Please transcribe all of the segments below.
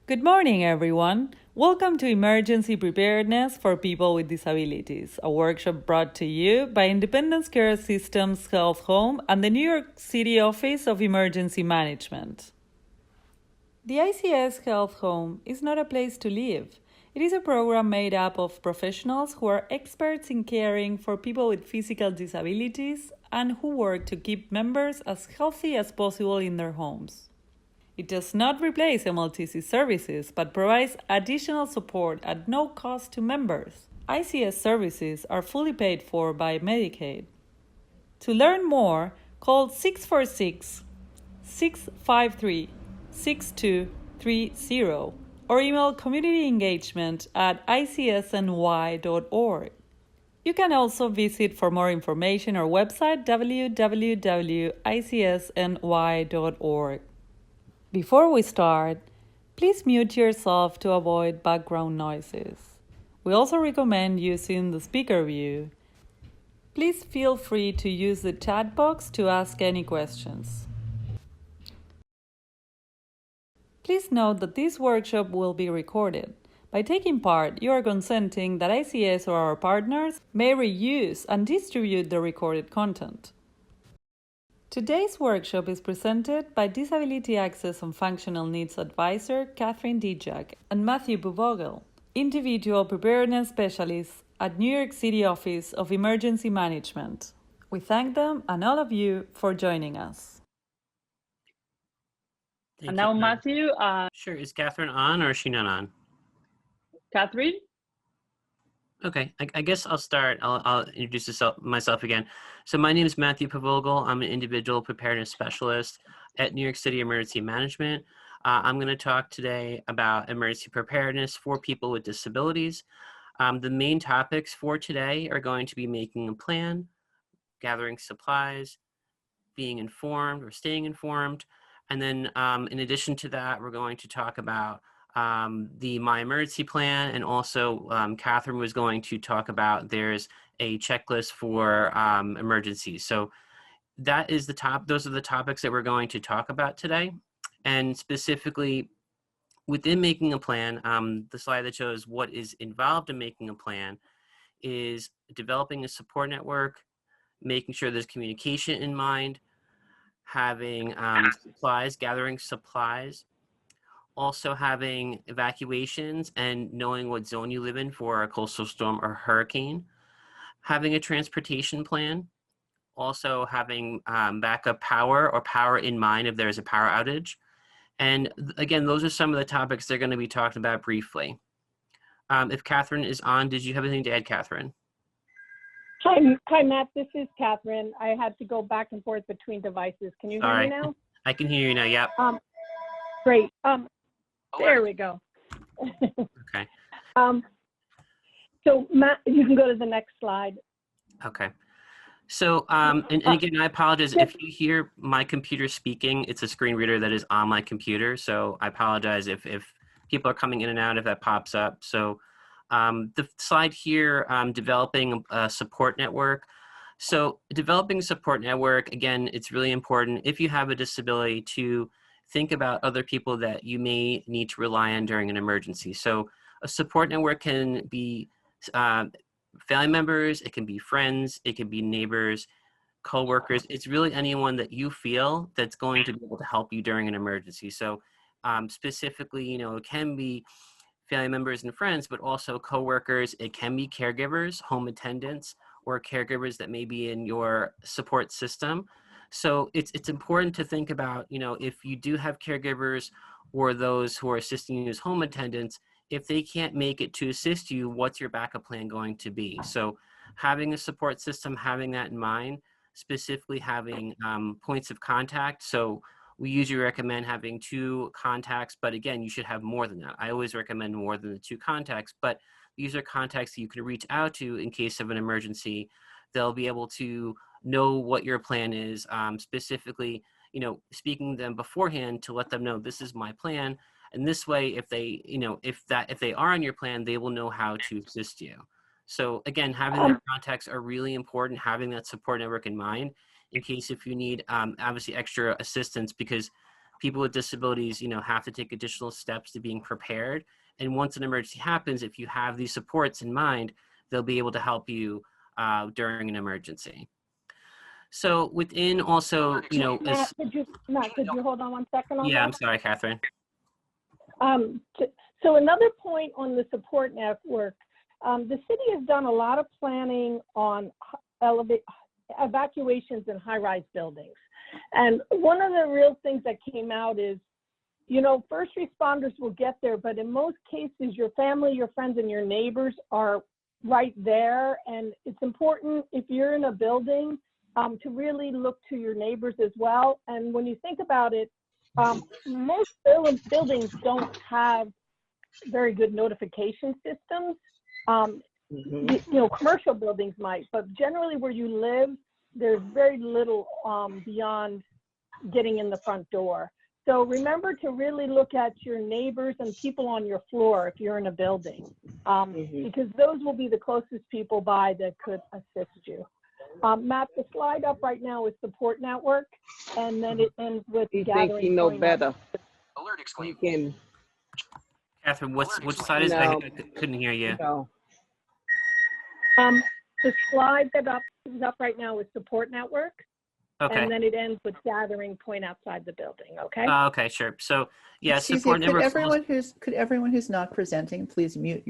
Good morning, everyone. Welcome to Emergency Preparedness for People with Disabilities, a workshop brought to you by Independence Care Systems Health Home and the New York City Office of Emergency Management. The ICS Health Home is not a place to live. It is a program made up of professionals who are experts in caring for people with physical disabilities and who work to keep members as healthy as possible in their homes. It does not replace MLTC services, but provides additional support at no cost to members. ICS services are fully paid for by Medicaid. To learn more, call 646 653 6230 or email communityengagement@icsny.org. You can also visit for more information our website www.icsny.org. Before we start, please mute yourself to avoid background noises. We also recommend using the speaker view. Please feel free to use the chat box to ask any questions. Please note that this workshop will be recorded. By taking part, you are consenting that ICS or our partners may reuse and distribute the recorded content. Today's workshop is presented by Disability Access and Functional Needs Advisor Catherine Dijak and Matthew Buvogel, Individual Preparedness Specialists at New York City Office of Emergency Management. We thank them and all of you for joining us. And now, Matthew. Sure. Is Catherine on or is she not on? Catherine? Okay, I guess I'll start. I'll introduce myself again. So my name is Matthew Pavogel. I'm an individual preparedness specialist at New York City Emergency Management. I'm going to talk today about emergency preparedness for people with disabilities. The main topics for today are going to be making a plan, gathering supplies, being informed or staying informed. And then in addition to that, we're going to talk about the My Emergency Plan, and also Catherine was going to talk about there's a checklist for emergencies. So that is those are the topics that we're going to talk about today. And specifically within making a plan, the slide that shows what is involved in making a plan is developing a support network, making sure there's communication in mind, having supplies, gathering supplies, also having evacuations and knowing what zone you live in for a coastal storm or hurricane, having a transportation plan, also having backup power or power in mind if there's a power outage. And again, those are some of the topics they're going to be talking about briefly. If Catherine is on, did you have anything to add, Catherine? Hi, Matt. This is Catherine. I had to go back and forth between devices. Can you hear me now? I can hear you now. Yep. Great. There we go. Okay. So Matt, you can go to the next slide. Okay. So, and again, I apologize if you hear my computer speaking. It's a screen reader that is on my computer. So I apologize if people are coming in and out, if that pops up. So the slide here, developing a support network. So developing a support network, again, it's really important if you have a disability to think about other people that you may need to rely on during an emergency. So a support network can be family members, it can be friends, it can be neighbors, co-workers. It's really anyone that you feel that's going to be able to help you during an emergency. So specifically, it can be family members and friends, but also co-workers. It can be caregivers, home attendants, or caregivers that may be in your support system. So it's important to think about, if you do have caregivers or those who are assisting you as home attendants, if they can't make it to assist you, what's your backup plan going to be? So having a support system, having that in mind, specifically having points of contact. So we usually recommend having 2 contacts, but again, you should have more than that. I always recommend more than the 2 contacts, but these are contacts that you can reach out to in case of an emergency. They'll be able to know what your plan is, specifically, speaking to them beforehand to let them know this is my plan. And this way, if they, if they are on your plan, they will know how to assist you. So again, having the contacts are really important, having that support network in mind in case if you need obviously extra assistance, because people with disabilities, have to take additional steps to being prepared. And once an emergency happens, if you have these supports in mind, they'll be able to help you during an emergency. So within also, Matt, could you hold on 1 second on yeah, that? I'm sorry, Catherine. So another point on the support network, the city has done a lot of planning on evacuations in high-rise buildings. And one of the real things that came out is, first responders will get there, but in most cases, your family, your friends, and your neighbors are right there. And it's important, if you're in a building, to really look to your neighbors as well. And when you think about it, most buildings don't have very good notification systems. Commercial buildings might, but generally where you live, there's very little beyond getting in the front door. So remember to really look at your neighbors and people on your floor if you're in a building, because those will be the closest people by that could assist you. Matt, the slide up right now is support network, and then it ends with You gathering. think you know better? Alert exclaim. You can, Catherine, which side is, I couldn't hear you. The slide that is up right now is support network. Okay. And then it ends with gathering point outside the building, okay? Okay, sure. So yeah, Excuse support me, networks. could everyone who's not presenting please mute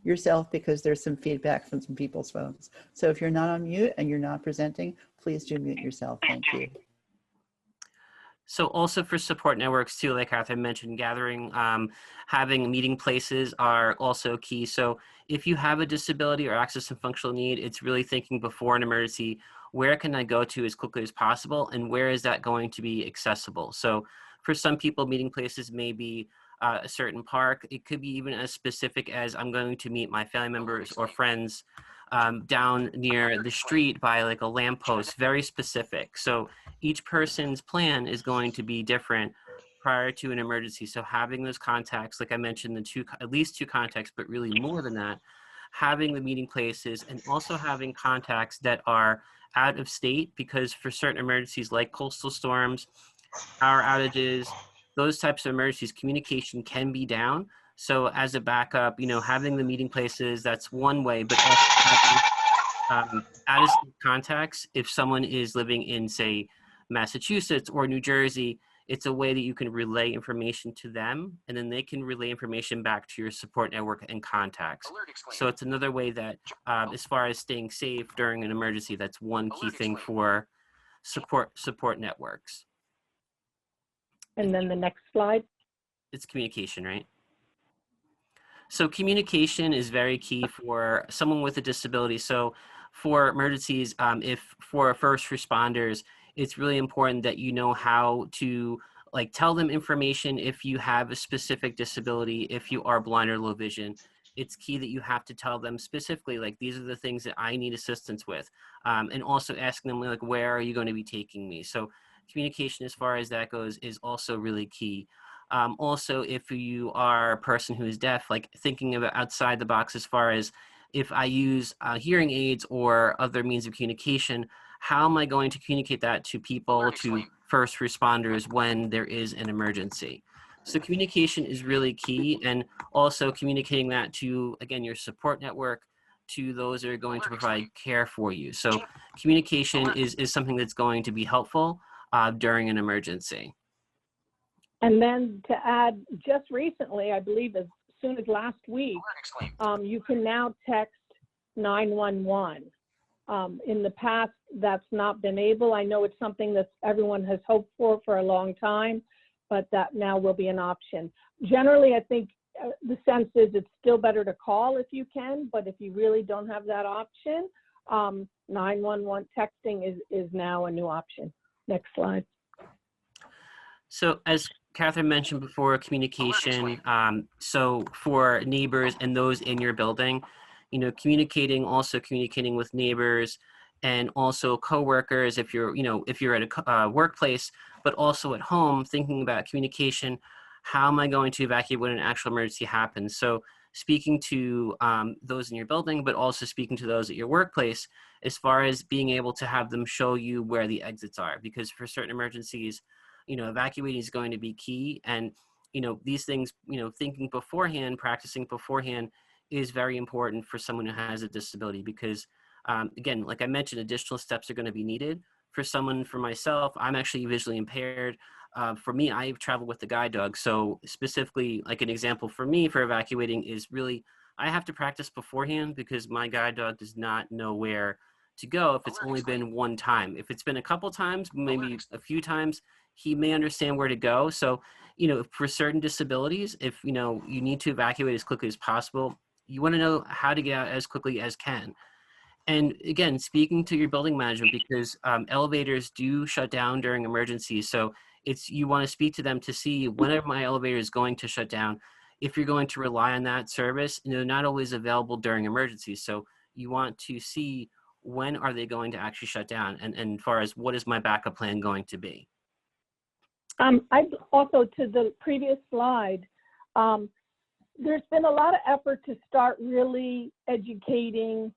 yourself, because there's some feedback from some people's phones. So if you're not on mute and you're not presenting, please do mute yourself. Thank you. So also for support networks too, like Catherine mentioned, gathering, having meeting places are also key. So if you have a disability or access and functional need, it's really thinking before an emergency, where can I go to as quickly as possible, and where is that going to be accessible? So for some people, meeting places may be a certain park. It could be even as specific as I'm going to meet my family members or friends down near the street by like a lamppost, very specific. So each person's plan is going to be different prior to an emergency. So having those contacts, like I mentioned, at least two contacts, but really more than that, having the meeting places, and also having contacts that are out of state, because for certain emergencies like coastal storms, power outages, those types of emergencies, communication can be down. So as a backup, having the meeting places, that's one way, but also having out-of-state contacts. If someone is living in, say, Massachusetts or New Jersey, it's a way that you can relay information to them, and then they can relay information back to your support network and contacts. So it's another way that, as far as staying safe during an emergency, that's one key thing for support networks. And then the next slide. It's communication, right? So communication is very key for someone with a disability. So for emergencies, if for first responders, it's really important that you know how to tell them information if you have a specific disability, if you are blind or low vision. It's key that you have to tell them specifically, these are the things that I need assistance with. And also asking them, where are you going to be taking me? So communication as far as that goes is also really key. Also, if you are a person who is deaf, thinking about outside the box as far as if I use hearing aids or other means of communication, how am I going to communicate that to people, to first responders when there is an emergency? So communication is really key, and also communicating that to, again, your support network, to those that are going to provide care for you. So communication is something that's going to be helpful during an emergency. And then to add, just recently, I believe as soon as last week, you can now text 911. In the past, that's not been able. I know it's something that everyone has hoped for a long time, but that now will be an option. Generally, I think the sense is it's still better to call if you can, but if you really don't have that option, 911 texting is now a new option. Next slide. So as Catherine mentioned before, communication, so for neighbors and those in your building, communicating with neighbors and also coworkers if you're at a workplace, but also at home, thinking about communication. How am I going to evacuate when an actual emergency happens? So speaking to those in your building, but also speaking to those at your workplace, as far as being able to have them show you where the exits are, because for certain emergencies, evacuating is going to be key. And, these things, thinking beforehand, practicing beforehand is very important for someone who has a disability because, again, like I mentioned, additional steps are going to be needed. For myself, I'm actually visually impaired. For me, I travel with the guide dog. So specifically, like an example for me for evacuating is really, I have to practice beforehand because my guide dog does not know where to go if it's only been one time. If it's been a couple times, maybe a few times, he may understand where to go. So, for certain disabilities, if, you need to evacuate as quickly as possible, you want to know how to get out as quickly as can. And again, speaking to your building management, because elevators do shut down during emergencies. So you want to speak to them to see whenever my elevator is going to shut down, if you're going to rely on that service, they're not always available during emergencies. So you want to see when are they going to actually shut down, and as far as what is my backup plan going to be. I also, to the previous slide, there's been a lot of effort to start really educating.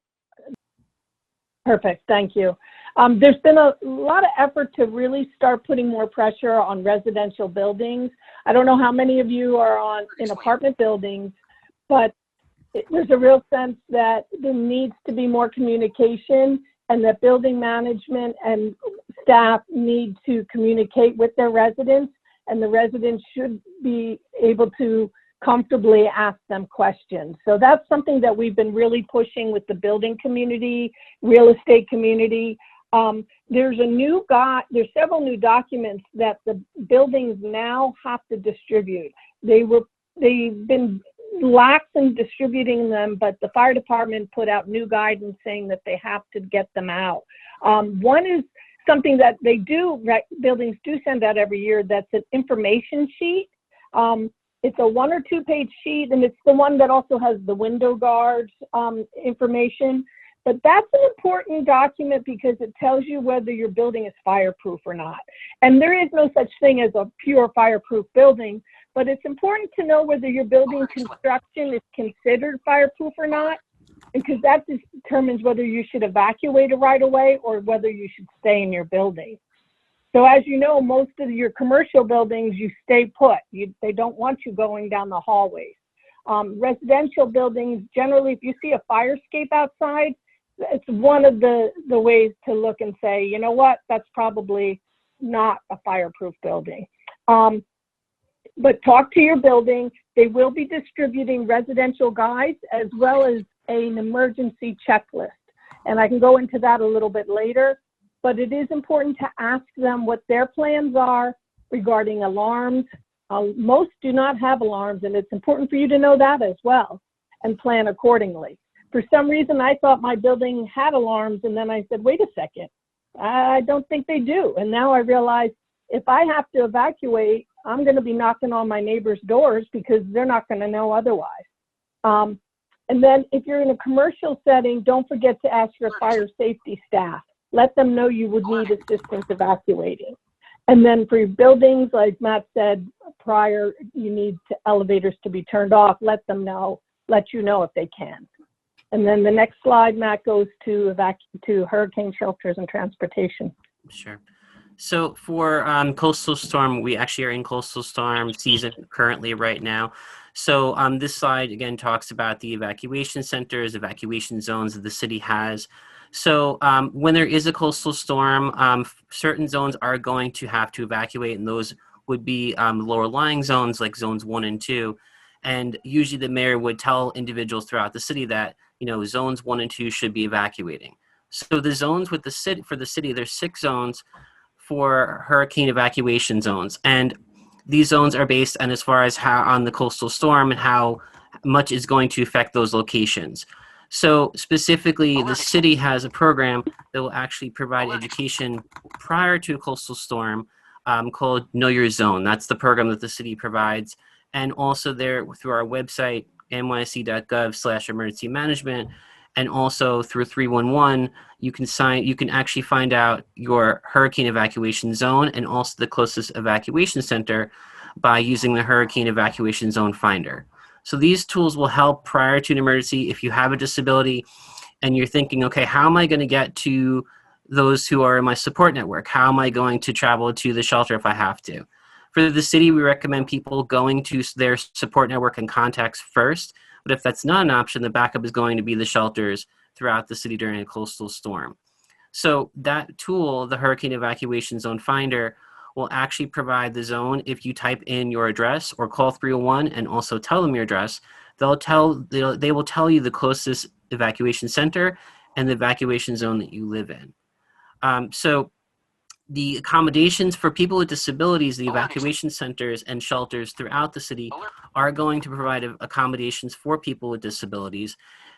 Perfect, thank you. There's been a lot of effort to really start putting more pressure on residential buildings. I don't know how many of you are in apartment buildings, but there's a real sense that there needs to be more communication, and that building management and staff need to communicate with their residents, and the residents should be able to comfortably ask them questions. So that's something that we've been really pushing with the building community, real estate community. There's several new documents that the buildings now have to distribute. They've been lax in distributing them, but the fire department put out new guidance saying that they have to get them out. One is something that buildings do send out every year. That's an information sheet. It's a 1 or 2 page sheet, and it's the one that also has the window guards information. But that's an important document because it tells you whether your building is fireproof or not. And there is no such thing as a pure fireproof building, but it's important to know whether your building construction is considered fireproof or not, because that determines whether you should evacuate right away or whether you should stay in your building. So as you know, most of your commercial buildings, you stay put. They don't want you going down the hallways. Residential buildings, generally, if you see a fire escape outside, it's one of the ways to look and say, you know what, that's probably not a fireproof building. But talk to your building. They will be distributing residential guides as well as an emergency checklist. And I can go into that a little bit later. But it is important to ask them what their plans are regarding alarms. Most do not have alarms, and it's important for you to know that as well and plan accordingly. For some reason, I thought my building had alarms, and then I said, wait a second, I don't think they do. And now I realize if I have to evacuate, I'm going to be knocking on my neighbor's doors because they're not going to know otherwise. And then if you're in a commercial setting, don't forget to ask your fire safety staff. Let them know you would need assistance evacuating. And then for your buildings, like Matt said prior, you need elevators to be turned off. Let you know if they can. And then the next slide, Matt, goes to hurricane shelters and transportation. Sure. So for coastal storm, we actually are in coastal storm season currently right now. So this slide again talks about the evacuation centers, evacuation zones that the city has. So when there is a coastal storm, certain zones are going to have to evacuate, and those would be lower lying zones like zones 1 and 2. And usually the mayor would tell individuals throughout the city that, zones 1 and 2 should be evacuating. So the zones for the city, there's 6 zones for hurricane evacuation zones. And these zones are based on as far as how on the coastal storm and how much is going to affect those locations. So specifically, the city has a program that will actually provide education prior to a coastal storm called Know Your Zone. That's the program that the city provides. And also there through our website, nyc.gov/emergency management, and also through 311, you can actually find out your hurricane evacuation zone and also the closest evacuation center by using the hurricane evacuation zone finder. So these tools will help prior to an emergency. If you have a disability and you're thinking, okay, how am I going to get to those who are in my support network. How am I going to travel to the shelter if I have to? For the city, we recommend people going to their support network and contacts first. But if that's not an option, the backup is going to be the shelters throughout the city during a coastal storm. So that tool, the Hurricane Evacuation Zone Finder, will actually provide the zone. If you type in your address or call 301 and also tell them your address, they will tell you the closest evacuation center and the evacuation zone that you live in. So the accommodations for people with disabilities, the evacuation centers and shelters throughout the city are going to provide accommodations for people with disabilities.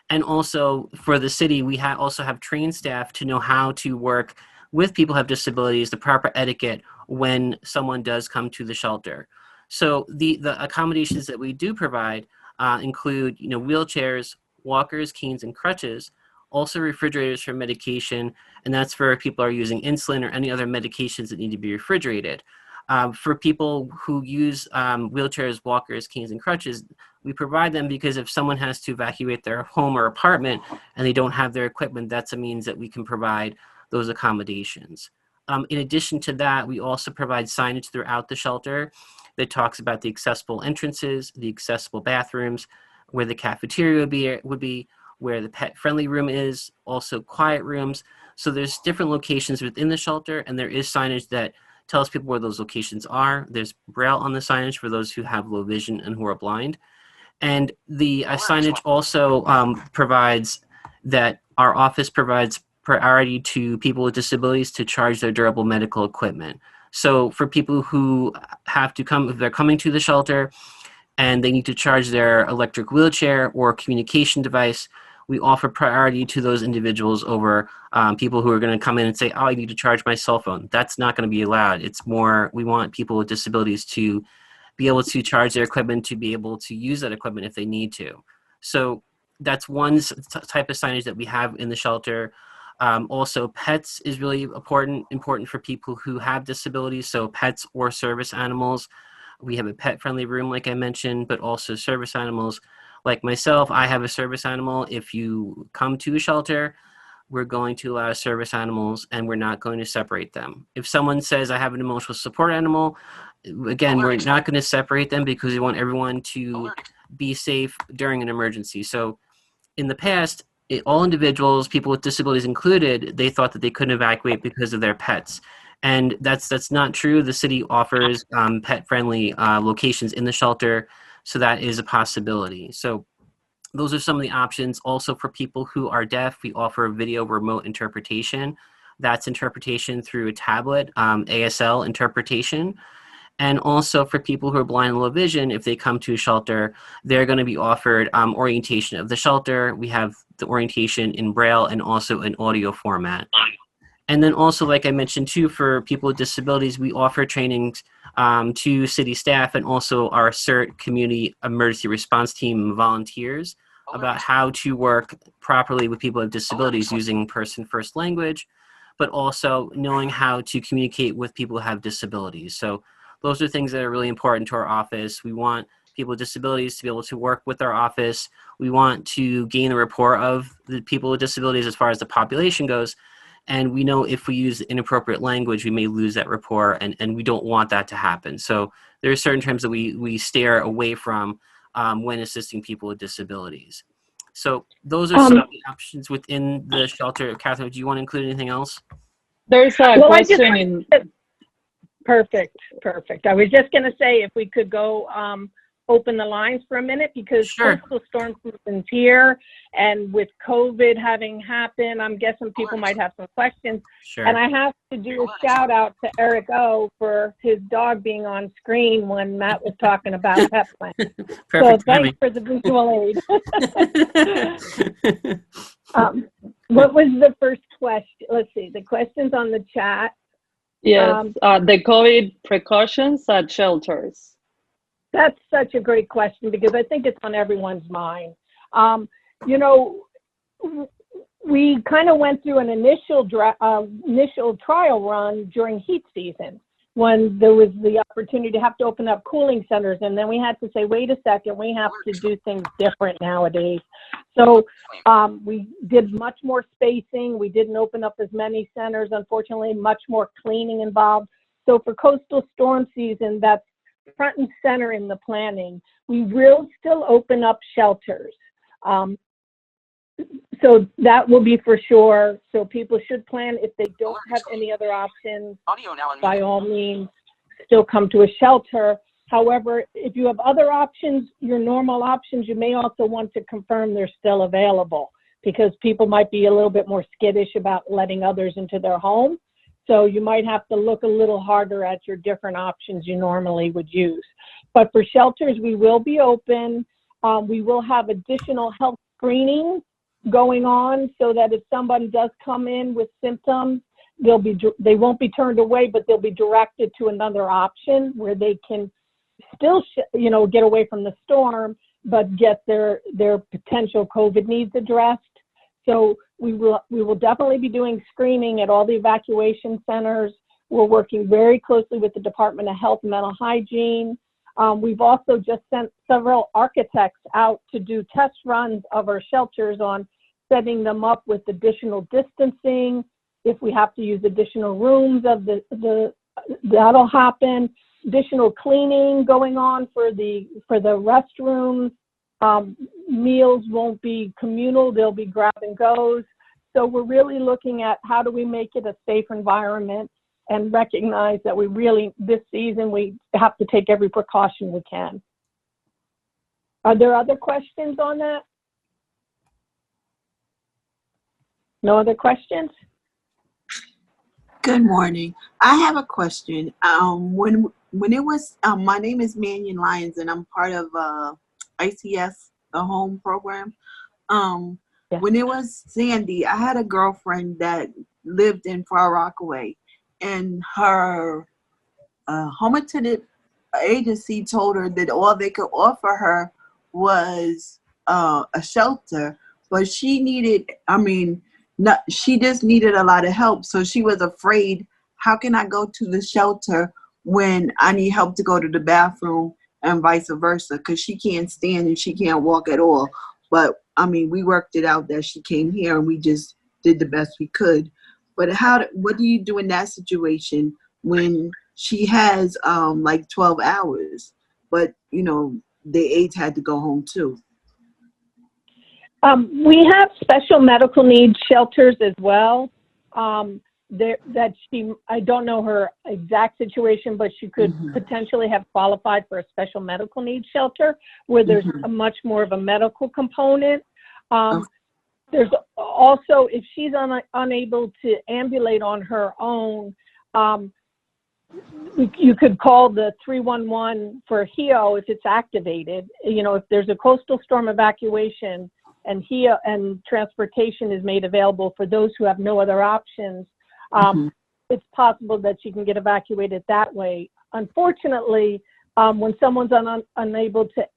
And also for the city, we also have trained staff to know how to work with people who have disabilities, the proper etiquette when someone does come to the shelter. So the accommodations that we do provide include, wheelchairs, walkers, canes, and crutches, also refrigerators for medication, and that's for people who are using insulin or any other medications that need to be refrigerated. For people who use wheelchairs, walkers, canes, and crutches, we provide them because if someone has to evacuate their home or apartment and they don't have their equipment, that's a means that we can provide those accommodations. In addition to that, we also provide signage throughout the shelter that talks about the accessible entrances, the accessible bathrooms, where the cafeteria would be, where the pet-friendly room is, also quiet rooms. So there's different locations within the shelter, and there is signage that tells people where those locations are. There's Braille on the signage for those who have low vision and who are blind. And the signage also provides that our office provides priority to people with disabilities to charge their durable medical equipment. So for people who have to come, if they're coming to the shelter and they need to charge their electric wheelchair or communication device, we offer priority to those individuals over people who are going to come in and say, oh, I need to charge my cell phone. That's not going to be allowed. It's more, we want people with disabilities to be able to charge their equipment, to be able to use that equipment if they need to. So that's one type of signage that we have in the shelter. Also, pets is really important for people who have disabilities. So pets or service animals. We have a pet-friendly room, like I mentioned, but also service animals. Like myself, I have a service animal. If you come to a shelter, we're going to allow service animals and we're not going to separate them. If someone says I have an emotional support animal, again, we're not going to separate them because we want everyone to be safe during an emergency. So in the past, all individuals, people with disabilities included, they thought that they couldn't evacuate because of their pets. And that's not true. The city offers pet-friendly locations in the shelter, so that is a possibility. So those are some of the options. Also for people who are deaf, we offer video remote interpretation. That's interpretation through a tablet, ASL interpretation. And also for people who are blind and low vision, if they come to a shelter, they're going to be offered orientation of the shelter. We have the orientation in Braille and also in audio format. And then also, like I mentioned too, for people with disabilities, we offer trainings to city staff and also our CERT community emergency response team volunteers about how to work properly with people with disabilities using person-first language, but also knowing how to communicate with people who have disabilities. So those are things that are really important to our office. We want people with disabilities to be able to work with our office. We want to gain the rapport of the people with disabilities as far as the population goes. And we know if we use inappropriate language, we may lose that rapport, and we don't want that to happen. So there are certain terms that we steer away from when assisting people with disabilities. So those are some of the options within the shelter. Catherine, do you want to include anything else? There's a question in... Perfect. I was just going to say if we could go open the lines for a minute, because Sure. coastal storm season's here, and with COVID having happened, I'm guessing people might have some questions. Sure. And I have to do a shout out to Eric O for his dog being on screen when Matt was talking about pet plan. So thanks for the visual aid. What was the first question? Let's see, the questions on the chat. Yes, the COVID precautions at shelters. That's such a great question because I think it's on everyone's mind. We kind of went through an initial trial run during heat season. when there was the opportunity to have to open up cooling centers, and then we had to say, wait a second, we have to do things different nowadays. So we did much more spacing. We didn't open up as many centers, unfortunately, much more cleaning involved. So for coastal storm season, that's front and center in the planning. We will still open up shelters. So that will be for sure. So people should plan if they don't have any other options, by all means, still come to a shelter. However, if you have other options, your normal options, you may also want to confirm they're still available, because people might be a little bit more skittish about letting others into their home. So you might have to look a little harder at your different options you normally would use. But for shelters, we will be open. We will have additional health screening going on, so that if somebody does come in with symptoms, they won't be turned away, but they'll be directed to another option where they can still get away from the storm, but get their potential COVID needs addressed. So we will definitely be doing screening at all the evacuation centers. We're working very closely with the Department of Health and Mental Hygiene. We've also just sent several architects out to do test runs of our shelters on setting them up with additional distancing. If we have to use additional rooms, that'll happen. Additional cleaning going on for the restrooms. Meals won't be communal, they'll be grab and goes. So we're really looking at how do we make it a safe environment, and recognize that this season, we have to take every precaution we can. Are there other questions on that? No other questions? Good morning. I have a question. When it was, my name is Mannion Lyons, and I'm part of ICS Home program. Yeah. When it was Sandy, I had a girlfriend that lived in Far Rockaway, and her home attendant agency told her that all they could offer her was a shelter, but she needed, she just needed a lot of help. So she was afraid, how can I go to the shelter when I need help to go to the bathroom, and vice versa, because she can't stand and she can't walk at all. But we worked it out that she came here, and we just did the best we could. But what do you do in that situation when she has like 12 hours, but the aides had to go home too? We have special medical needs shelters as well. I don't know her exact situation, but she could potentially have qualified for a special medical needs shelter where there's a much more of a medical component. There's also, if she's unable to ambulate on her own, you could call the 311 for HEO if it's activated. If there's a coastal storm evacuation and HEO and transportation is made available for those who have no other options, it's possible that she can get evacuated that way. Unfortunately, when someone's unable to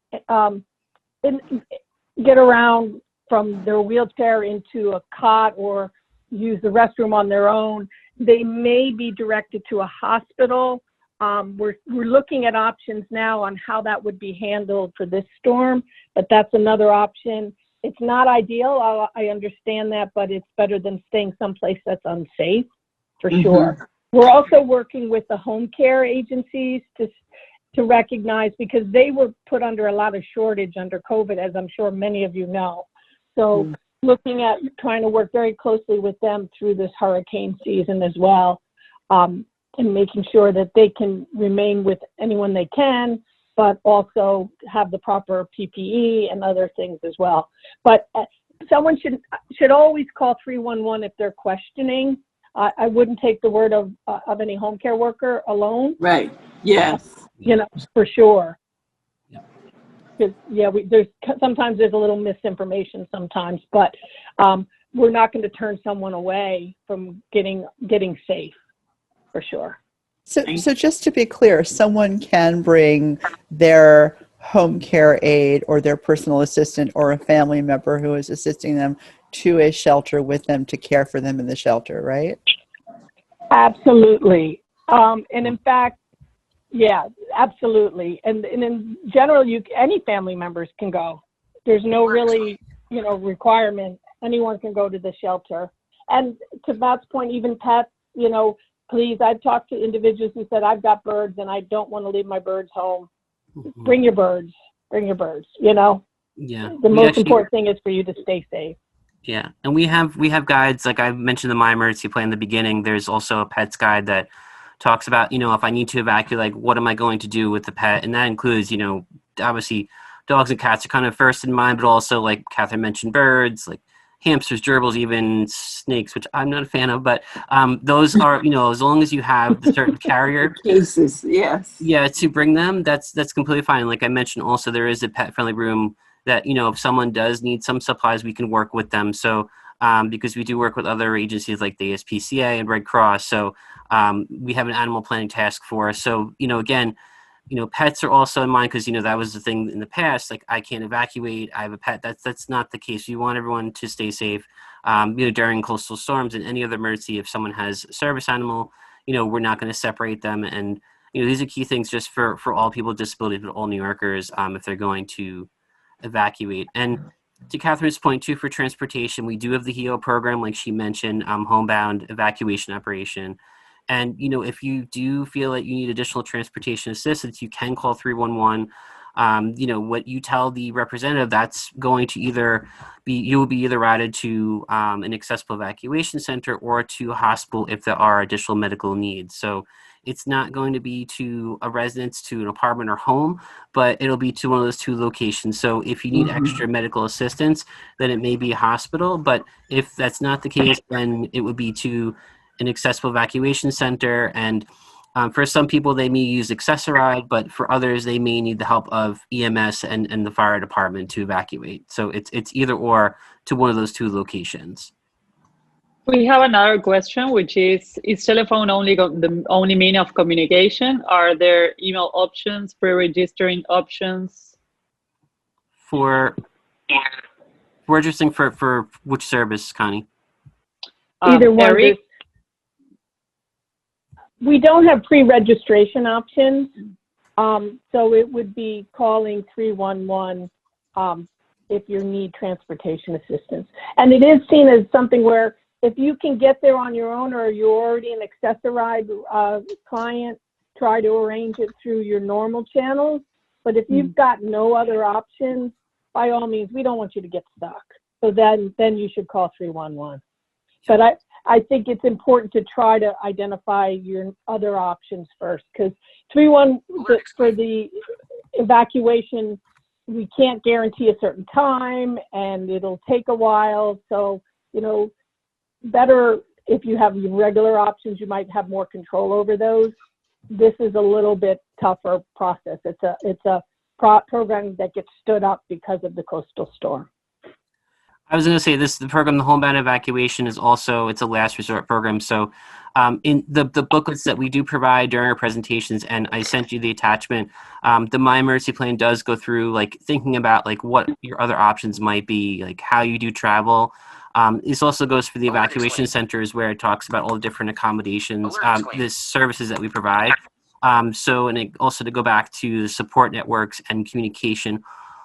get around from their wheelchair into a cot or use the restroom on their own, they may be directed to a hospital. We're looking at options now on how that would be handled for this storm, but that's another option. It's not ideal, I understand that, but it's better than staying someplace that's unsafe, for sure. We're also working with the home care agencies to recognize, because they were put under a lot of shortage under COVID, as I'm sure many of you know. So looking at trying to work very closely with them through this hurricane season as well, and making sure that they can remain with anyone they can, but also have the proper PPE and other things as well. But someone should always call 311 if they're questioning. I wouldn't take the word of any home care worker alone. Right. Yes. For sure. Yeah. Sometimes there's a little misinformation sometimes, but we're not going to turn someone away from getting safe, for sure. So just to be clear, someone can bring their home care aide or their personal assistant or a family member who is assisting them to a shelter with them to care for them in the shelter, right? Absolutely. And in fact, yeah, absolutely. And in general, any family members can go. There's no really, requirement. Anyone can go to the shelter. And to Matt's point, even pets, please, I've talked to individuals who said, I've got birds and I don't want to leave my birds home. Mm-hmm. Bring your birds, Yeah. The most important thing is for you to stay safe. Yeah. And we have guides, like I mentioned the My Emergency Plan in the beginning. There's also a pets guide that talks about, if I need to evacuate, like, what am I going to do with the pet? And that includes, obviously dogs and cats are kind of first in mind, but also, like Catherine mentioned, birds, like hamsters, gerbils, even snakes, which I'm not a fan of, but those are, as long as you have the certain carrier cases, yes. Yeah, to bring them, that's completely fine. Like I mentioned, also there is a pet friendly room that, if someone does need some supplies, we can work with them. So because we do work with other agencies like the ASPCA and Red Cross. So we have an animal planning task force. So, again, pets are also in mind because, that was the thing in the past, like I can't evacuate, I have a pet. That's not the case. You want everyone to stay safe, during coastal storms and any other emergency. If someone has a service animal, we're not going to separate them. And, these are key things just for all people with disabilities, but all New Yorkers, if they're going to evacuate. And to Catherine's point too, for transportation, we do have the HEO program, like she mentioned, homebound evacuation operation. And, if you do feel that you need additional transportation assistance, you can call 311. What you tell the representative, that's going to you will be either routed to an accessible evacuation center or to a hospital if there are additional medical needs. So it's not going to be to a residence, to an apartment or home, but it'll be to one of those two locations. So if you need extra medical assistance, then it may be a hospital. But if that's not the case, then it would be to an accessible evacuation center. And for some people, they may use Accessoride, but for others, they may need the help of EMS and the fire department to evacuate. So it's either or to one of those two locations. We have another question, which is telephone only the only mean of communication? Are there email options, pre-registering options? For registering for which service, Connie? Either one. Eric? We don't have pre-registration options, so it would be calling 311 if you need transportation assistance. And it is seen as something where if you can get there on your own or you're already an Accessoride client, try to arrange it through your normal channels. But if you've got no other options, by all means, we don't want you to get stuck. So then you should call 311. But I think it's important to try to identify your other options first, because 311 for the evacuation, we can't guarantee a certain time and it'll take a while. So, better if you have regular options, you might have more control over those. This is a little bit tougher process. It's a program that gets stood up because of the coastal storm. I was going to say the program, the homebound evacuation, is also, it's a last resort program. So in the booklets that we do provide during our presentations, and I sent you the attachment, the My Emergency Plan does go through like thinking about like what your other options might be, like how you do travel. This also goes for the evacuation centers where it talks about all the different accommodations, the services that we provide. And it also to go back to the support networks and communication.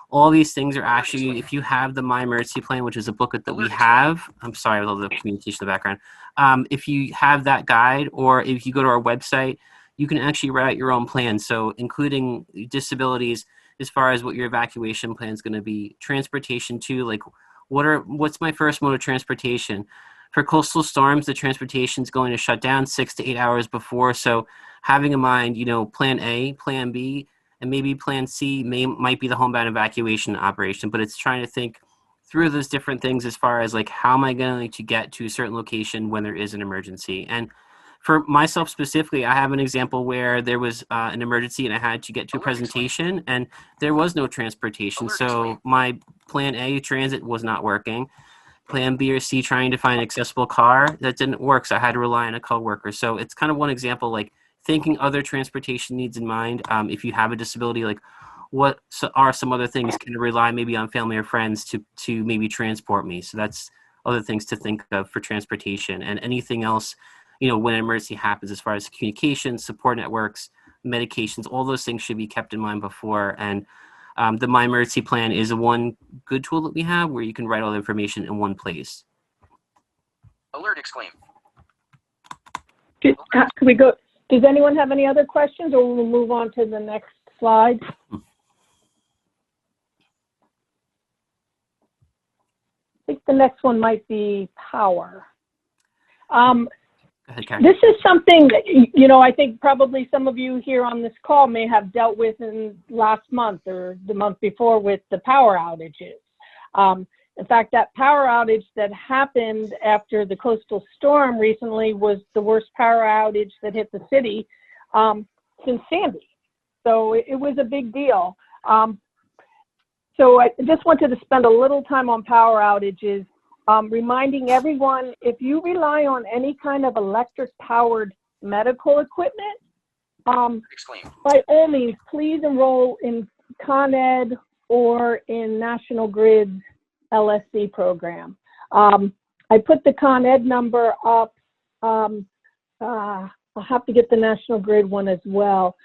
All these things are actually, if you have the My Emergency Plan, which is a booklet that we have, I'm sorry with all the communication in the background. If you have that guide, or if you go to our website, you can actually write your own plan. So including disabilities, as far as what your evacuation plan is going to be, transportation too, like what's my first mode of transportation? For coastal storms, the transportation is going to shut down 6 to 8 hours before. So having in mind, plan A, plan B, and maybe plan C might be the homebound evacuation operation, but it's trying to think through those different things as far as like, how am I going to get to a certain location when there is an emergency? And for myself specifically, I have an example where there was an emergency and I had to get to a presentation and there was no transportation. So my plan A, transit, was not working. Plan B or C, trying to find an accessible car, that didn't work. So I had to rely on a coworker. So it's kind of one example, like thinking other transportation needs in mind. If you have a disability, like what are some other things? Can I rely maybe on family or friends to maybe transport me? So that's other things to think of for transportation. And anything else, when an emergency happens, as far as communications, support networks, medications, all those things should be kept in mind before. And the My Emergency Plan is one good tool that we have where you can write all the information in one place. Alert exclaim. Can we go? Does anyone have any other questions, or we'll move on to the next slide? I think the next one might be power. This is something that, I think probably some of you here on this call may have dealt with in last month or the month before with the power outages. In fact, that power outage that happened after the coastal storm recently was the worst power outage that hit the city since Sandy. So it was a big deal. So I just wanted to spend a little time on power outages, reminding everyone, if you rely on any kind of electric powered medical equipment, by all means, please enroll in Con Ed or in National Grid's LSC program. I put the Con Ed number up. I'll have to get the National Grid one as well.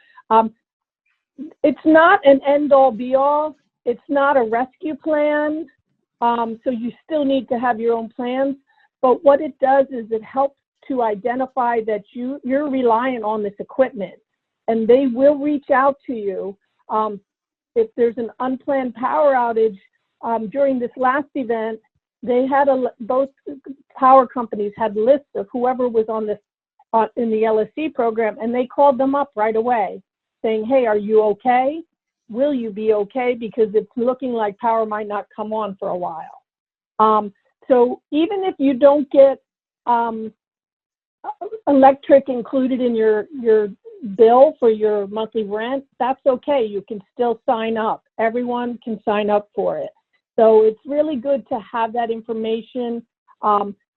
It's not an end-all be-all. It's not a rescue plan. So you still need to have your own plans. But what it does is it helps to identify that you're reliant on this equipment, and they will reach out to you if there's an unplanned power outage. During this last event, they had both power companies had lists of whoever was on this in the LSC program, and they called them up right away saying, hey, are you okay? Will you be okay? Because it's looking like power might not come on for a while. So even if you don't get electric included in your bill for your monthly rent, that's okay. You can still sign up. Everyone can sign up for it. So it's really good to have that information.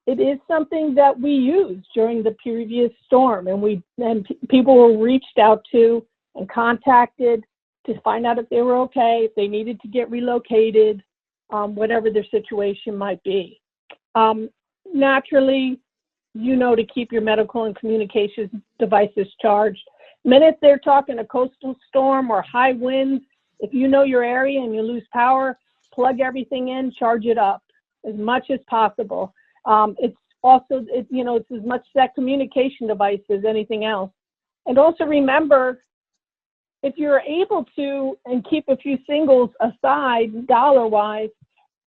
It is something that we used during the previous storm, and people were reached out to and contacted to find out if they were okay, if they needed to get relocated, whatever their situation might be. Naturally, to keep your medical and communications devices charged. Minute they're talking a coastal storm or high winds, if you know your area and you lose power, plug everything in, charge it up as much as possible. It's also, it's as much that communication device as anything else. And also remember, if you're able to and keep a few singles aside dollar-wise,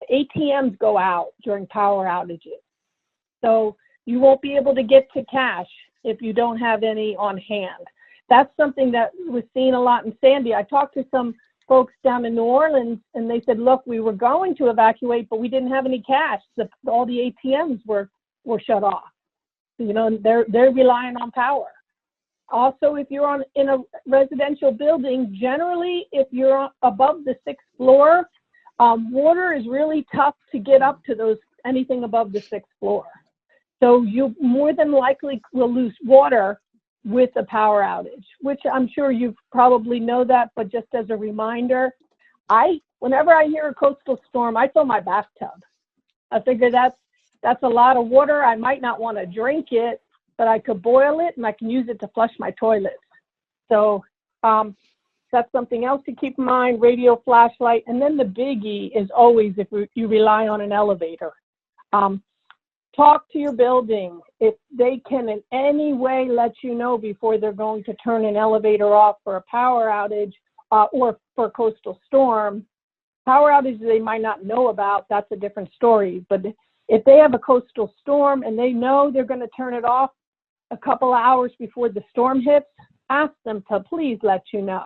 ATMs go out during power outages. So you won't be able to get to cash if you don't have any on hand. That's something that was seen a lot in Sandy. I talked to some folks down in New Orleans, and they said, look, we were going to evacuate, but we didn't have any cash. All the ATMs were shut off. They're relying on power. Also, if you're in a residential building, generally, if you're above the 6th floor, water is really tough to get up to anything above the 6th floor. So you more than likely will lose water with a power outage, which I'm sure you probably know that, but just as a reminder, whenever I hear a coastal storm, I fill my bathtub. I figure that's a lot of water. I might not want to drink it, but I could boil it and I can use it to flush my toilets. So that's something else to keep in mind, radio, flashlight. And then the biggie is always if you rely on an elevator. Talk to your building. If they can in any way let you know before they're going to turn an elevator off for a power outage or for a coastal storm. Power outages they might not know about, that's a different story. But if they have a coastal storm and they know they're going to turn it off a couple hours before the storm hits, ask them to please let you know.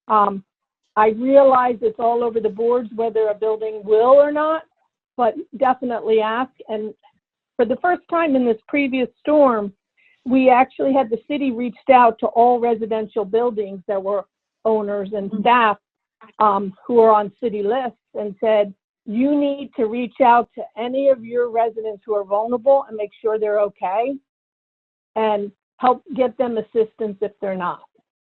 I realize it's all over the boards whether a building will or not, but definitely ask. And for the first time in this previous storm, we actually had the city reached out to all residential buildings that were owners and staff who are on city lists and said, you need to reach out to any of your residents who are vulnerable and make sure they're okay and help get them assistance if they're not.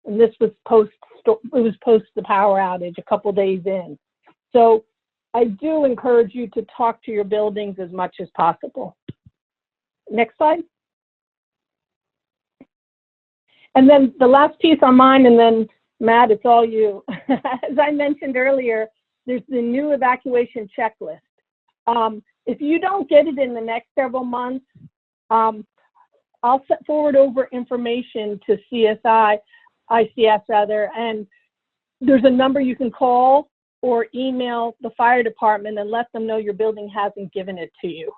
And this was post the power outage a couple days in. So I do encourage you to talk to your buildings as much as possible. Next slide. And then the last piece on mine, and then Matt, it's all you. As I mentioned earlier, there's the new evacuation checklist. If you don't get it in the next several months, I'll forward over information to ICS rather, and there's a number you can call or email the fire department and let them know your building hasn't given it to you.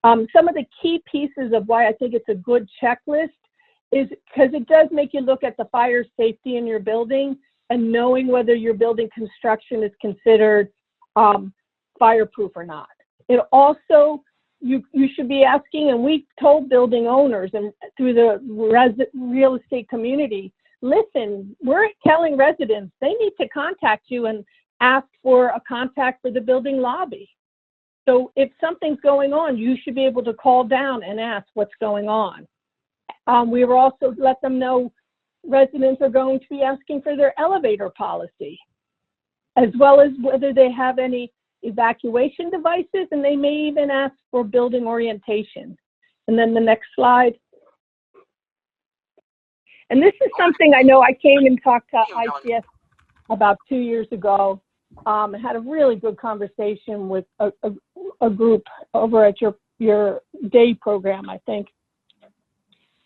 Some of the key pieces of why I think it's a good checklist is because it does make you look at the fire safety in your building and knowing whether your building construction is considered fireproof or not. It also, you should be asking, and we told building owners and through the real estate community, listen, we're telling residents they need to contact you and ask for a contact for the building lobby. So if something's going on, you should be able to call down and ask what's going on. We were also let them know residents are going to be asking for their elevator policy, as well as whether they have any evacuation devices, and they may even ask for building orientation. And then the next slide. And this is something I know I came and talked to ICS about 2 years ago. I had a really good conversation with a group over at your day program, I think.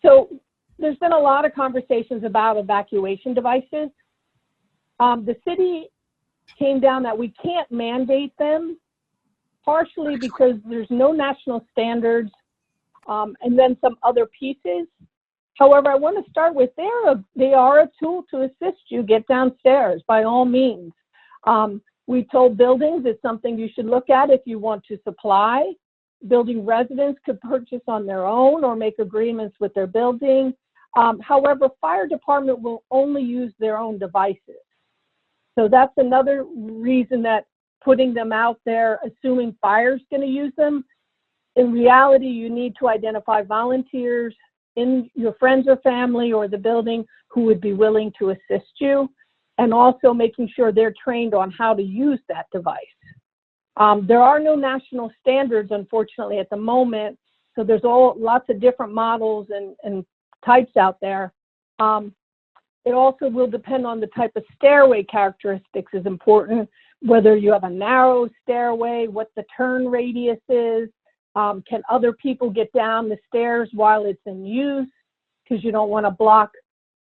So there's been a lot of conversations about evacuation devices. The city came down that we can't mandate them, partially because there's no national standards, and then some other pieces. However, I want to start with they are a tool to assist you get downstairs by all means. We told buildings it's something you should look at if you want to supply. Building residents could purchase on their own or make agreements with their building. However, fire department will only use their own devices. So that's another reason that putting them out there, assuming fire's going to use them, in reality, you need to identify volunteers in your friends or family or the building who would be willing to assist you, and also making sure they're trained on how to use that device. There are no national standards, unfortunately, at the moment, so there's lots of different models and types out there. It also will depend on the type of stairway characteristics is important, whether you have a narrow stairway, what the turn radius is, can other people get down the stairs while it's in use, because you don't want to block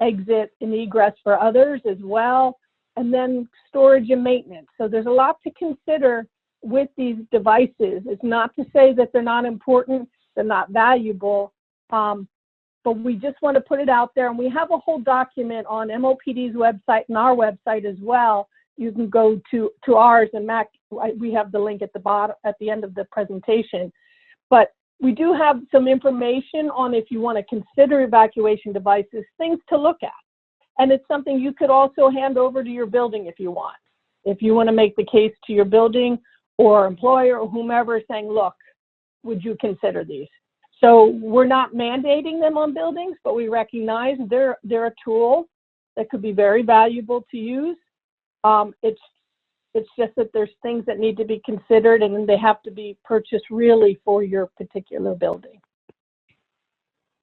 exit and egress for others as well, and then storage and maintenance. So there's a lot to consider with these devices. It's not to say that they're not important, they're not valuable, but we just want to put it out there. And we have a whole document on MOPD's website and our website as well. You can go to ours, and Mac, we have the link at the bottom, at the end of the presentation. But we do have some information on if you want to consider evacuation devices, things to look at. And it's something you could also hand over to your building if you want. If you want to make the case to your building or employer or whomever saying, look, would you consider these? So we're not mandating them on buildings, but we recognize they're a tool that could be very valuable to use. It's just that there's things that need to be considered, and then they have to be purchased really for your particular building.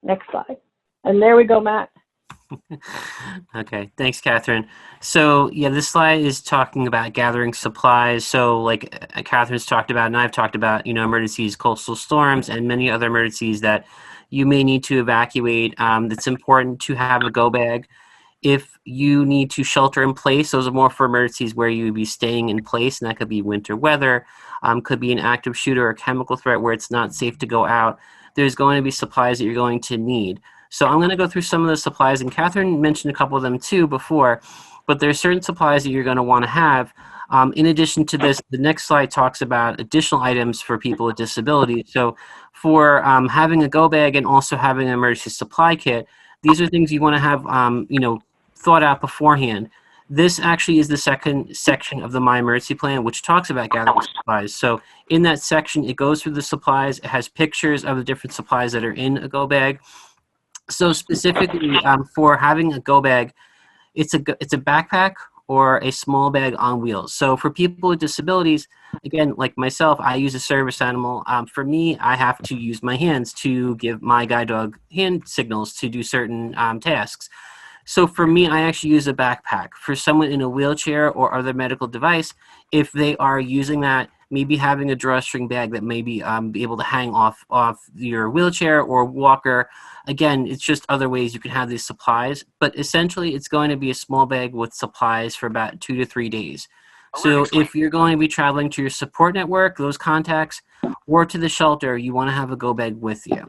Next slide. And there we go, Matt. Okay, thanks, Catherine. So yeah, this slide is talking about gathering supplies. So like Catherine's talked about, and I've talked about, emergencies, coastal storms, and many other emergencies that you may need to evacuate. It's important to have a go bag. If you need to shelter in place, those are more for emergencies where you would be staying in place, and that could be winter weather, could be an active shooter or chemical threat where it's not safe to go out. There's going to be supplies that you're going to need. So I'm going to go through some of the supplies, and Catherine mentioned a couple of them too before, but there's certain supplies that you're going to want to have. In addition to this, the next slide talks about additional items for people with disabilities. So for having a go bag and also having an emergency supply kit, these are things you want to have, thought out beforehand. This actually is the second section of the My Emergency Plan, which talks about gathering supplies. So in that section, it goes through the supplies. It has pictures of the different supplies that are in a go bag. So specifically for having a go bag, it's a backpack or a small bag on wheels. So for people with disabilities, again, like myself, I use a service animal. For me, I have to use my hands to give my guide dog hand signals to do certain tasks. So for me, I actually use a backpack. For someone in a wheelchair or other medical device, if they are using that, maybe having a drawstring bag that maybe be able to hang off your wheelchair or walker. Again, it's just other ways you can have these supplies, but essentially it's going to be a small bag with supplies for about 2 to 3 days. So if you're going to be traveling to your support network, those contacts, or to the shelter, you want to have a go bag with you.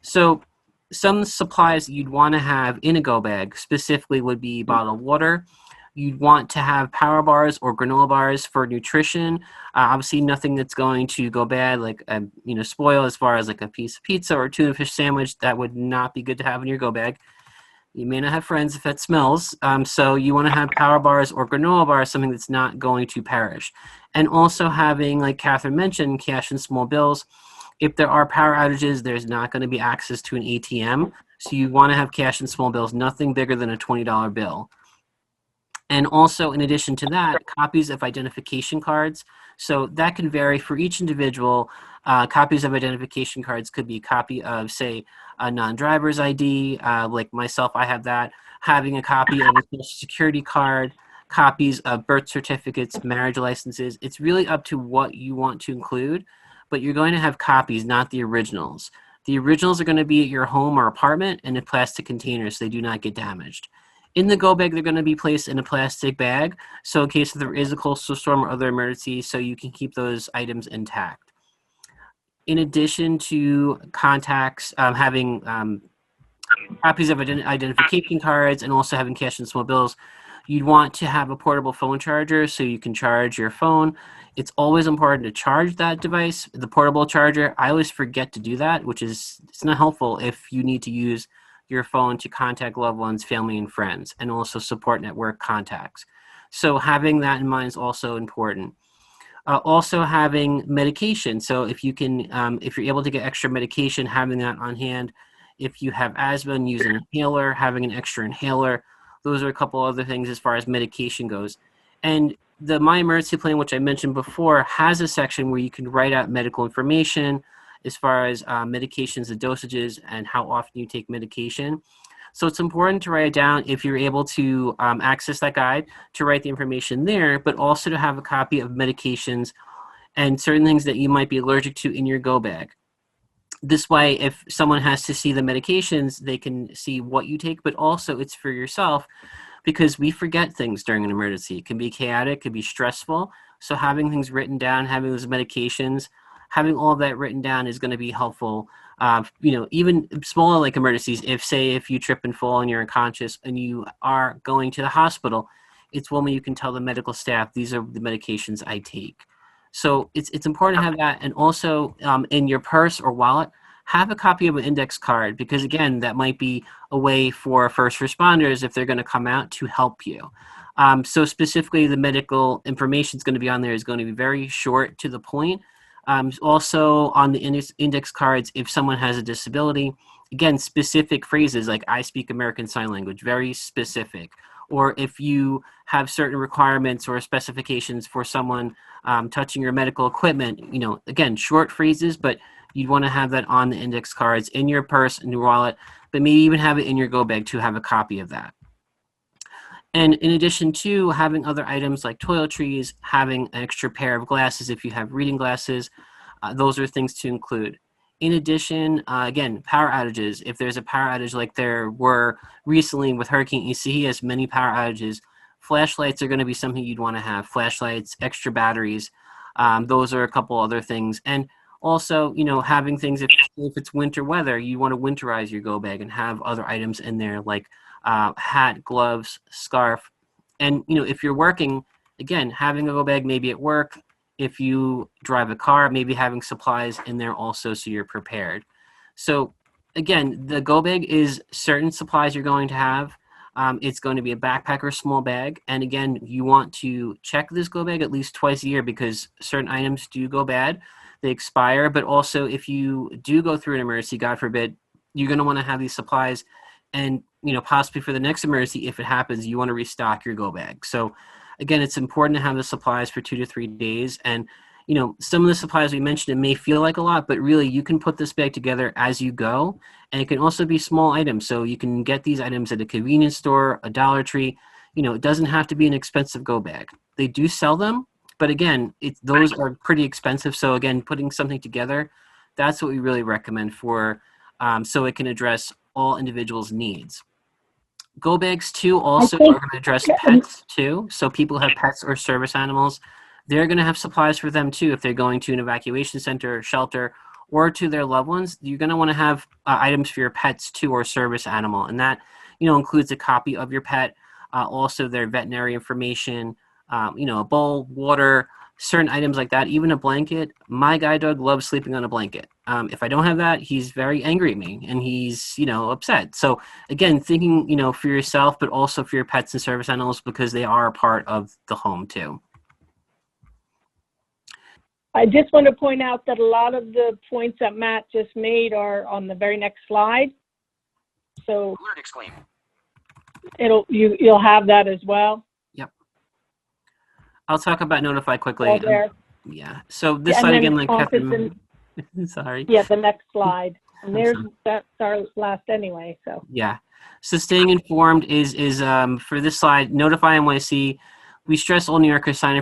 So some supplies that you'd want to have in a go bag specifically would be bottled water. You'd want to have power bars or granola bars for nutrition. Obviously, nothing that's going to go bad, like spoil, as far as like a piece of pizza or a tuna fish sandwich. That would not be good to have in your go bag. You may not have friends if it smells. So you want to have power bars or granola bars, something that's not going to perish. And also having, like Catherine mentioned, cash and small bills. If there are power outages, there's not going to be access to an ATM. So you want to have cash and small bills, nothing bigger than a $20 bill. And also, in addition to that, copies of identification cards. So that can vary for each individual. Copies of identification cards could be a copy of, say, a non-driver's ID. Like myself, I have that. Having a copy of a social security card, copies of birth certificates, marriage licenses. It's really up to what you want to include, but you're going to have copies, not the originals. The originals are going to be at your home or apartment in a plastic container so they do not get damaged. In the go bag, they're going to be placed in a plastic bag, so in case there is a coastal storm or other emergency, so you can keep those items intact. In addition to contacts, having copies of identification cards and also having cash and small bills, you'd want to have a portable phone charger so you can charge your phone. It's always important to charge that device, the portable charger. I always forget to do that, which is, it's not helpful if you need to use your phone to contact loved ones, family, and friends, and also support network contacts. So having that in mind is also important. Also having medication. So if you can, if you're able to get extra medication, having that on hand. If you have asthma and use an inhaler, having an extra inhaler. Those are a couple other things as far as medication goes. And the My Emergency Plan, which I mentioned before, has a section where you can write out medical information as far as medications, the dosages, and how often you take medication. So it's important to write it down if you're able to access that guide, to write the information there, but also to have a copy of medications and certain things that you might be allergic to in your go bag. This way, if someone has to see the medications, they can see what you take, but also it's for yourself, because we forget things during an emergency. It can be chaotic, it can be stressful. So having things written down, having those medications, having all of that written down is going to be helpful. Even smaller like emergencies, if you trip and fall and you're unconscious and you are going to the hospital, it's one way you can tell the medical staff, these are the medications I take. So it's important to have that. And also in your purse or wallet, have a copy of an index card, because again, that might be a way for first responders, if they're going to come out, to help you. So specifically, the medical information is going to be on there is going to be very short, to the point. Also on the index cards, if someone has a disability, again, specific phrases like I speak American Sign Language, very specific. Or if you have certain requirements or specifications for someone touching your medical equipment, again, short phrases, but you'd want to have that on the index cards, in your purse, in your wallet, but maybe even have it in your go bag to have a copy of that. And in addition to having other items like toiletries, having an extra pair of glasses if you have reading glasses, those are things to include. In addition, again, power outages. If there's a power outage like there were recently with Hurricane Isaias, many power outages, flashlights are going to be something you'd want to have. Flashlights, extra batteries, those are a couple other things. And also, having things, if it's winter weather, you want to winterize your go bag and have other items in there like hat, gloves, scarf. And, if you're working, again, having a go bag maybe at work. If you drive a car, maybe having supplies in there also so you're prepared. So again, the go bag is certain supplies you're going to have. It's going to be a backpack or small bag. And again, you want to check this go bag at least twice a year, because certain items do go bad. They expire. But also, if you do go through an emergency, God forbid, you're going to want to have these supplies. And, possibly for the next emergency, if it happens, you want to restock your go bag. So again, it's important to have the supplies for 2 to 3 days. And you know, some of the supplies we mentioned, it may feel like a lot, but really you can put this bag together as you go. And it can also be small items. So you can get these items at a convenience store, a Dollar Tree. You know, it doesn't have to be an expensive go bag. They do sell them, but again, those are pretty expensive. So again, putting something together, that's what we really recommend for, so it can address all individuals' needs. Go bags too also are going to address pets too. So people who have pets or service animals, they're going to have supplies for them too. If they're going to an evacuation center or shelter or to their loved ones, you're going to want to have items for your pets too or service animal. And that, you know, includes a copy of your pet, also their veterinary information, you know, a bowl, water, certain items like that, even a blanket. My guide dog loves sleeping on a blanket. If I don't have that, he's very angry at me and he's, you know, upset. So again, thinking, you know, for yourself, but also for your pets and service animals, because they are a part of the home too. I just want to point out that a lot of the points that Matt just made are on the very next slide. So Alert exclaim. you'll have that as well. Yep. I'll talk about Notify quickly. All there. Yeah. So this slide again, like Catherine. Sorry. Yeah, the next slide. And that's our last anyway. So yeah. So staying informed is for this slide, Notify NYC. We stress all New Yorkers signing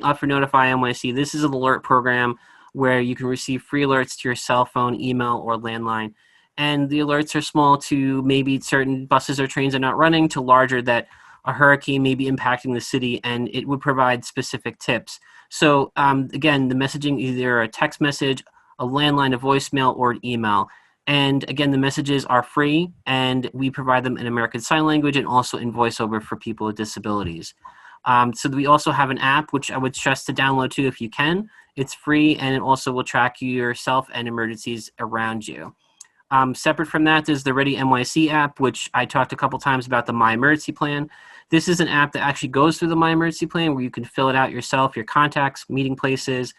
up for Notify NYC. This is an alert program where you can receive free alerts to your cell phone, email, or landline. And the alerts are small to maybe certain buses or trains are not running, to larger that a hurricane may be impacting the city, and it would provide specific tips. So again, the messaging, either a text message, a landline, a voicemail, or an email. And again, the messages are free, and we provide them in American Sign Language and also in VoiceOver for people with disabilities. So we also have an app, which I would stress to download too if you can. It's free, and it also will track yourself and emergencies around you. Separate from that is the Ready NYC app, which I talked a couple times about, the My Emergency Plan. This is an app that actually goes through the My Emergency Plan where you can fill it out yourself, your contacts, meeting places.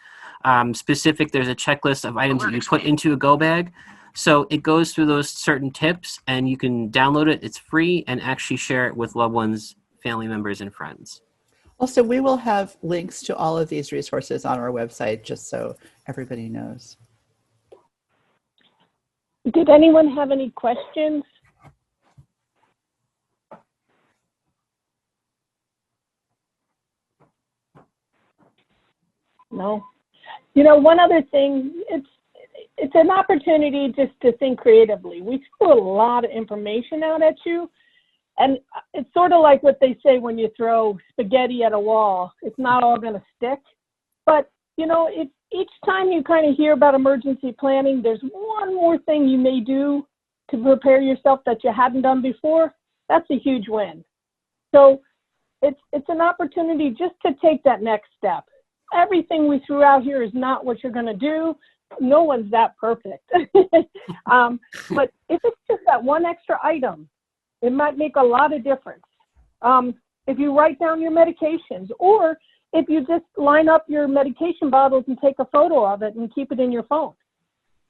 There's a checklist of items that you put into a go bag. So it goes through those certain tips, and you can download it. It's free, and actually share it with loved ones, family members, and friends. Also, we will have links to all of these resources on our website, just so everybody knows. did anyone have any questions? No. You know, one other thing, it's an opportunity just to think creatively. We threw a lot of information out at you, and it's sort of like what they say when you throw spaghetti at a wall. It's not all going to stick. But, you know, if each time you kind of hear about emergency planning, there's one more thing you may do to prepare yourself that you hadn't done before. That's a huge win. So it's an opportunity just to take that next step. Everything we threw out here is not what you're going to do. No one's that perfect. But if it's just that one extra item, it might make a lot of difference. If you write down your medications, or if you just line up your medication bottles and take a photo of it and keep it in your phone.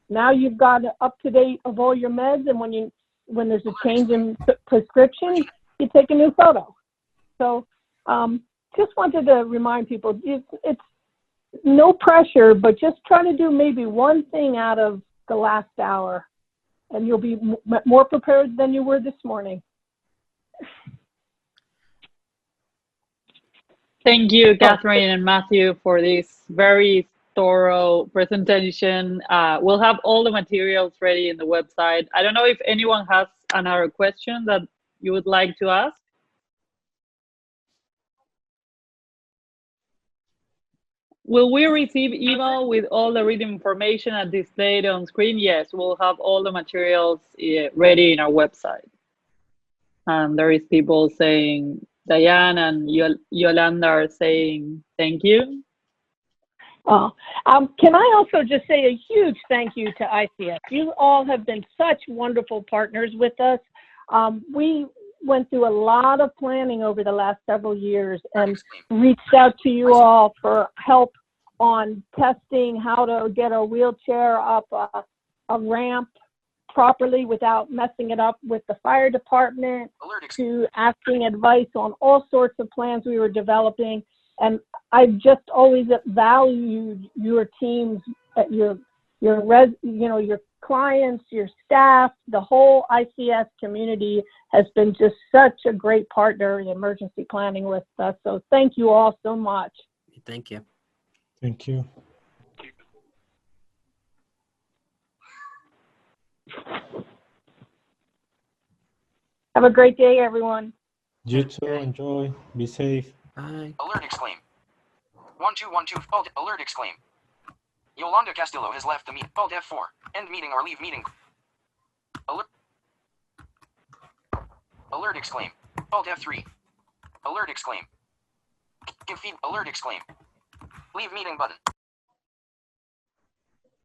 Now you've got up to date of all your meds, and when there's a change in prescription, you take a new photo. So just wanted to remind people, it's no pressure, but just try to do maybe one thing out of the last hour, and you'll be more prepared than you were this morning. Thank you, Catherine and Matthew, for this very thorough presentation. We'll have all the materials ready in the website. I don't know if anyone has another question that you would like to ask. Will we receive email with all the written information as displayed on screen? Yes, we'll have all the materials ready in our website. And there is people saying, Diane and Yolanda are saying thank you. Can I also just say a huge thank you to ICS? You all have been such wonderful partners with us. We went through a lot of planning over the last several years and reached out to you all for help on testing how to get a wheelchair up a ramp properly without messing it up with the fire department, to asking advice on all sorts of plans we were developing. And I've just always valued your teams, your clients, your staff, the whole ICS community has been just such a great partner in emergency planning with us. So thank you all so much. Thank you. Thank you. Have a great day, everyone. You too. Enjoy. Be safe. Bye. Alert exclaim. 1212 alt alert exclaim. Yolanda Castillo has left the meet. Alt F4. End meeting or leave meeting. Alert. Alert exclaim. Alt F3. Alert exclaim. Give feed. Alert exclaim. Leave meeting button.